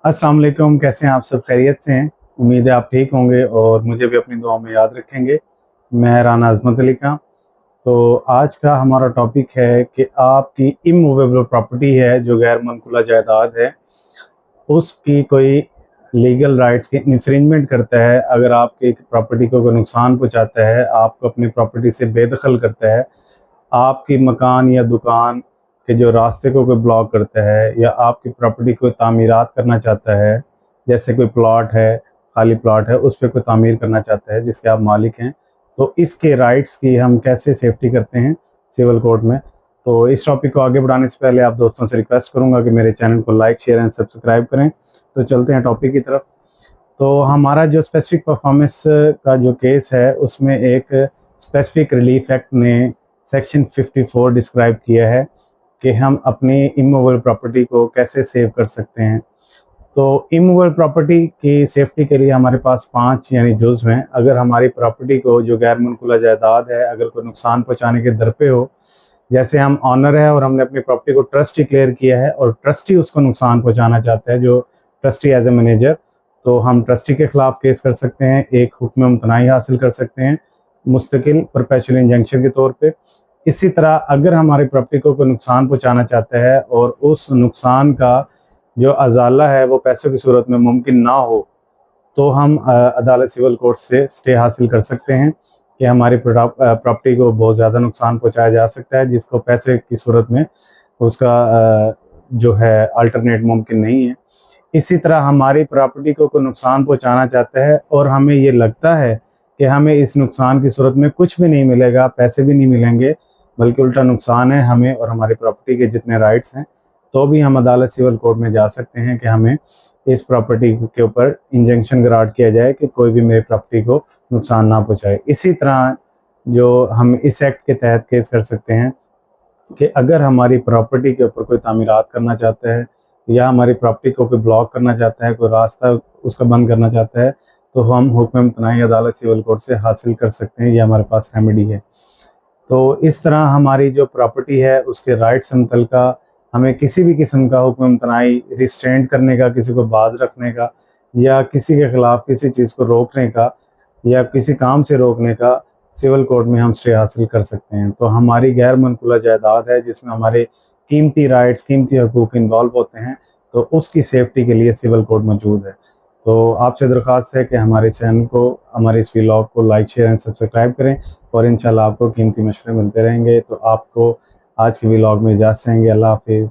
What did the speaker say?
अस्सलाम वालेकुम, कैसे हैं आप सब? खैरियत से हैं? उम्मीद है आप ठीक होंगे और मुझे भी अपनी दुआओं में याद रखेंगे। मैं राना अज़मत अली खां। तो आज का हमारा टॉपिक है कि आपकी इमूवेबल प्रॉपर्टी है जो गैर मनकुला जायदाद है, उसकी कोई लीगल राइट्स की इंफ्रिंजमेंट करता है, अगर आपकी प्रॉपर्टी को कोई नुकसान पहुँचाता है, आपको अपनी प्रॉपर्टी से बेदखल करता है, आपकी मकान या दुकान के जो रास्ते को कोई ब्लॉक करता है या आपकी प्रॉपर्टी को तामीरात करना चाहता है, जैसे कोई प्लॉट है, खाली प्लॉट है, उस पे कोई तामीर करना चाहता है जिसके आप मालिक हैं, तो इसके राइट्स की हम कैसे सेफ्टी करते हैं सिविल कोर्ट में। तो इस टॉपिक को आगे बढ़ाने से पहले आप दोस्तों से रिक्वेस्ट करूंगा कि मेरे चैनल को लाइक, शेयर एंड सब्सक्राइब करें। तो चलते हैं टॉपिक की तरफ। तो हमारा जो स्पेसिफिक परफॉर्मेंस का जो केस है, उसमें एक स्पेसिफिक रिलीफ एक्ट ने सेक्शन 54 डिस्क्राइब किया है कि हम अपनी इमूवेबल प्रॉपर्टी को कैसे सेव कर सकते हैं। तो इमूवेबल प्रॉपर्टी की सेफ्टी के लिए हमारे पास 5 यानी जुज़्व हैं। अगर हमारी प्रॉपर्टी को, जो गैर मनकुला जायदाद है, अगर कोई नुकसान पहुंचाने के दर पे हो, जैसे हम ऑनर है और हमने अपनी प्रॉपर्टी को ट्रस्ट डिक्लेयर किया है और ट्रस्टी उसको नुकसान पहुंचाना चाहता है, जो ट्रस्टी एज ए मैनेजर, तो हम ट्रस्टी के खिलाफ केस कर सकते हैं, एक हुक्म मुमतनाई हासिल कर सकते हैं मुस्तकिल परपेचुअल इंजंक्शन के तौर पे। इसी तरह अगर हमारी प्रॉपर्टी को कोई नुकसान पहुंचाना चाहता है और उस नुकसान का जो अजाला है वो पैसों की सूरत में मुमकिन ना हो, तो हम अदालत सिविल कोर्ट से स्टे हासिल कर सकते हैं कि हमारी प्रॉपर्टी को बहुत ज़्यादा नुकसान पहुंचाया जा सकता है जिसको पैसे की सूरत में उसका जो है अल्टरनेट मुमकिन नहीं है। इसी तरह हमारी प्रॉपर्टी को कोई नुकसान पहुंचाना चाहता है और हमें ये लगता है कि हमें इस नुकसान की सूरत में कुछ भी नहीं मिलेगा, पैसे भी नहीं मिलेंगे, बल्कि उल्टा नुकसान है हमें और हमारी प्रॉपर्टी के जितने राइट्स हैं, तो भी हम अदालत सिविल कोर्ट में जा सकते हैं कि हमें इस प्रॉपर्टी के ऊपर इंजंक्शन ग्रांट किया जाए कि कोई भी मेरी प्रॉपर्टी को नुकसान ना पहुंचाए। इसी तरह जो हम इस एक्ट के तहत केस कर सकते हैं कि अगर हमारी प्रॉपर्टी के ऊपर कोई तामीरात करना चाहता है या हमारी प्रॉपर्टी को कोई ब्लॉक करना चाहता है, कोई रास्ता उसका बंद करना चाहता है, तो हम हुक्म इम्तनाई अदालत सिविल कोर्ट से हासिल कर सकते हैं, ये हमारे पास रेमेडी है। तो इस तरह हमारी जो प्रॉपर्टी है उसके राइट से मुतल्लिका हमें किसी भी किस्म का हुक्म इम्तनाई, रिस्ट्रेंट करने का, किसी को बाज रखने का या किसी के खिलाफ किसी चीज़ को रोकने का या किसी काम से रोकने का सिविल कोर्ट में हम स्टे हासिल कर सकते हैं। तो हमारी गैर मनकुला जायदाद है जिसमें हमारे कीमती राइट्स, कीमती हकूक़ इन्वॉल्व होते हैं, तो उसकी सेफ्टी के लिए सिविल कोर्ट मौजूद है। तो आपसे दरख्वास्त है कि हमारे चैनल को, हमारे इस व्लॉग को लाइक, शेयर एंड सब्सक्राइब करें और इंशाल्लाह आपको कीमती मशवरे मिलते रहेंगे। तो आपको आज के व्लॉग में इजाज़त चाहेंगे। अल्लाह हाफिज़।